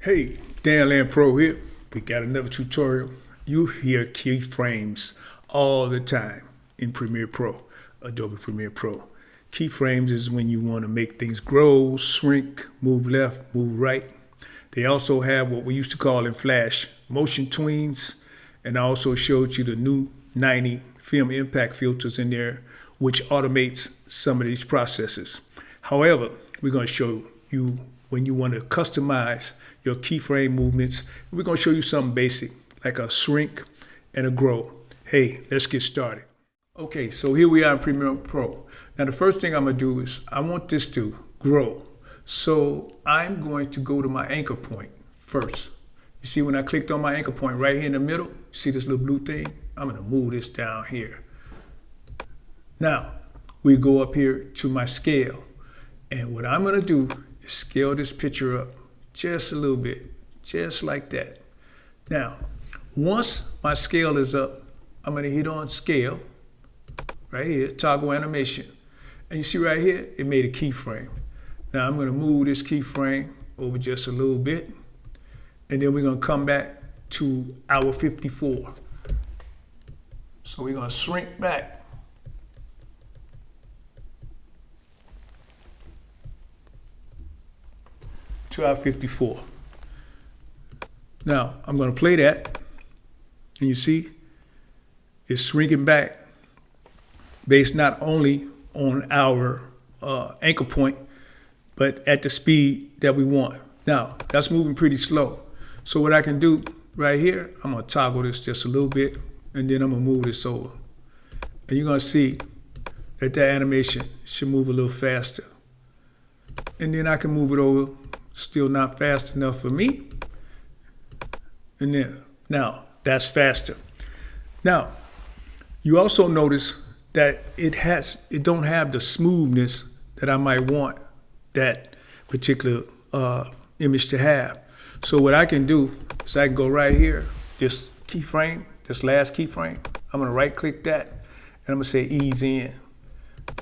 Hey, Dan Land Pro here. We got another tutorial. You hear keyframes all the time in Premiere Pro, Adobe Premiere Pro. Keyframes is when you want to make things grow, shrink, move left, move right. They also have what we used to call in Flash motion tweens, and I also showed you the new 90 film impact filters in there, which automates some of these processes. However, we're going to show you when you want to customize your keyframe movements. We're going to show you something basic like a shrink and a grow. Hey, let's get started. Okay, so here we are in Premiere Pro. Now the first thing I'm going to do is I want this to grow. So I'm going to go to my anchor point first. You see when I clicked on my anchor point right here in the middle, see this little blue thing? I'm going to move this down here. Now we go up here to my scale. And what I'm going to do is scale this picture up just a little bit, just like that. Now, once my scale is up, I'm going to hit on scale, right here, toggle animation. And you see right here, it made a keyframe. Now I'm going to move this keyframe over just a little bit. And then we're going to come back to our 54. So we're going to shrink back. To our 54. Now I'm going to play that, and you see it's shrinking back based not only on our anchor point, but at the speed that we want. Now that's moving pretty slow. So what I can do right here, I'm going to toggle this just a little bit, and then I'm going to move this over. And you're going to see that that animation should move a little faster. And then I can move it over. Still not fast enough for me. And then, now that's faster. Now, you also notice that it don't have the smoothness that I might want that particular image to have. So what I can do is I can go right here, this keyframe, this last keyframe. I'm gonna right click that and I'm gonna say ease in.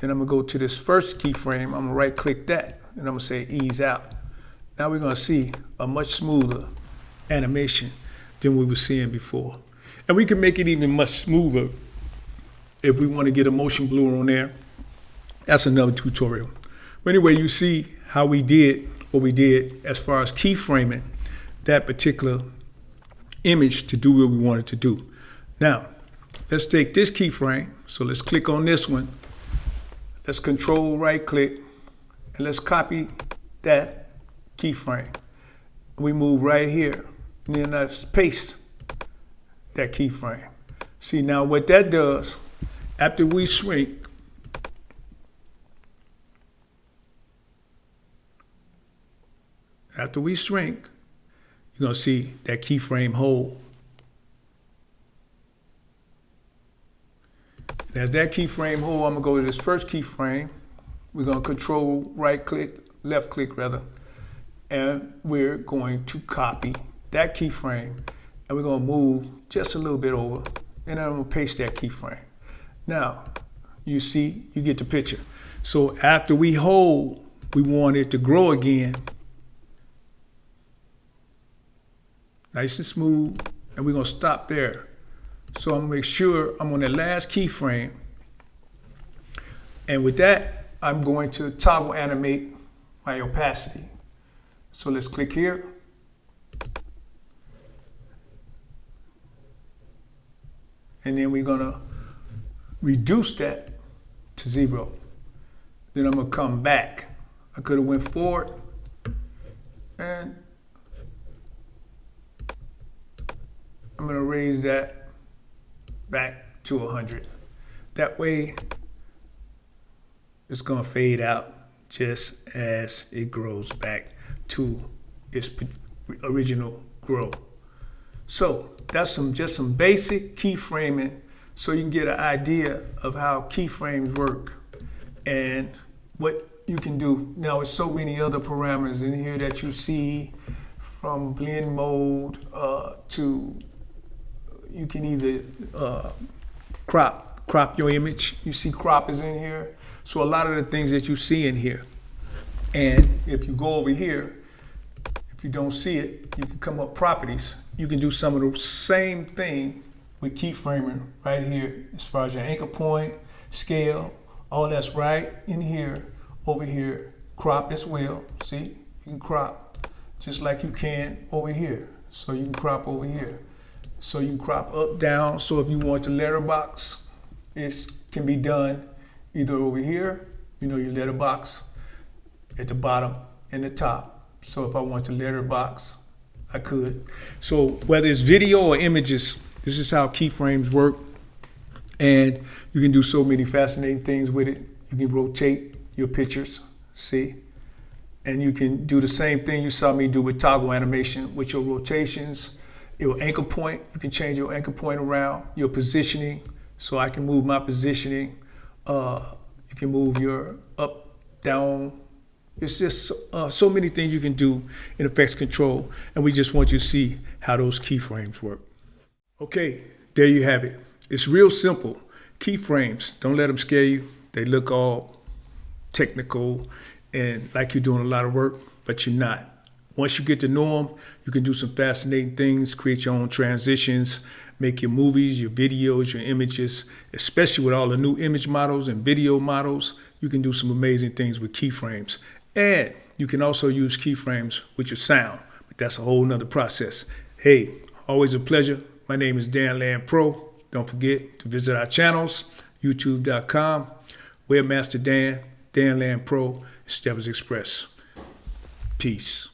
Then I'm gonna go to this first keyframe, I'm gonna right click that and I'm gonna say ease out. Now we're going to see a much smoother animation than we were seeing before. And we can make it even much smoother if we want to get a motion blur on there. That's another tutorial. But anyway, you see how we did what we did as far as keyframing that particular image to do what we wanted to do. Now, let's take this keyframe. So let's click on this one. Let's control right click and let's copy that keyframe. We move right here, and then let's paste that keyframe. See now what that does, after we shrink, you're gonna see that keyframe hold. And as that keyframe hold, I'm gonna go to this first keyframe. We're gonna control right click, left click rather, and we're going to copy that keyframe and we're going to move just a little bit over and then I'm going to paste that keyframe. Now you see, you get the picture. So after we hold, we want it to grow again, nice and smooth, and we're going to stop there. So I'm going to make sure I'm on the last keyframe, and with that I'm going to toggle animate my opacity. So let's click here. And then we're gonna reduce that to 0. Then I'm gonna come back. I could have went forward and I'm gonna raise that back to 100. That way it's gonna fade out just as it grows back to its original grow. So that's just some basic keyframing so you can get an idea of how keyframes work and what you can do. Now there's so many other parameters in here that you see, from blend mode to you can either crop your image. You see crop is in here. So a lot of the things that you see in here. And if you go over here, if you don't see it, you can come up properties. You can do some of the same thing with keyframing right here, as far as your anchor point, scale, all that's right in here, over here. Crop as well, see? You can crop just like you can over here. So you can crop over here. So you can crop up, down. So if you want the letterbox, it can be done either over here, you know, your letterbox at the bottom and the top. So if I want the letterbox, I could. So whether it's video or images, this is how keyframes work. And you can do so many fascinating things with it. You can rotate your pictures, see? And you can do the same thing you saw me do with toggle animation with your rotations, your anchor point. You can change your anchor point around, your positioning. So I can move my positioning. You can move your up, down. It's just so many things you can do in effects control. And we just want you to see how those keyframes work. Okay, there you have it. It's real simple. Keyframes, don't let them scare you. They look all technical and like you're doing a lot of work, but you're not. Once you get to know them, you can do some fascinating things, create your own transitions, make your movies, your videos, your images, especially with all the new image models and video models. You can do some amazing things with keyframes. And you can also use keyframes with your sound, but that's a whole nother process. Hey, always a pleasure. My name is Dan Land Pro. Don't forget to visit our channels, youtube.com, Webmaster Dan, Dan Land Pro, Steppers Express. Peace.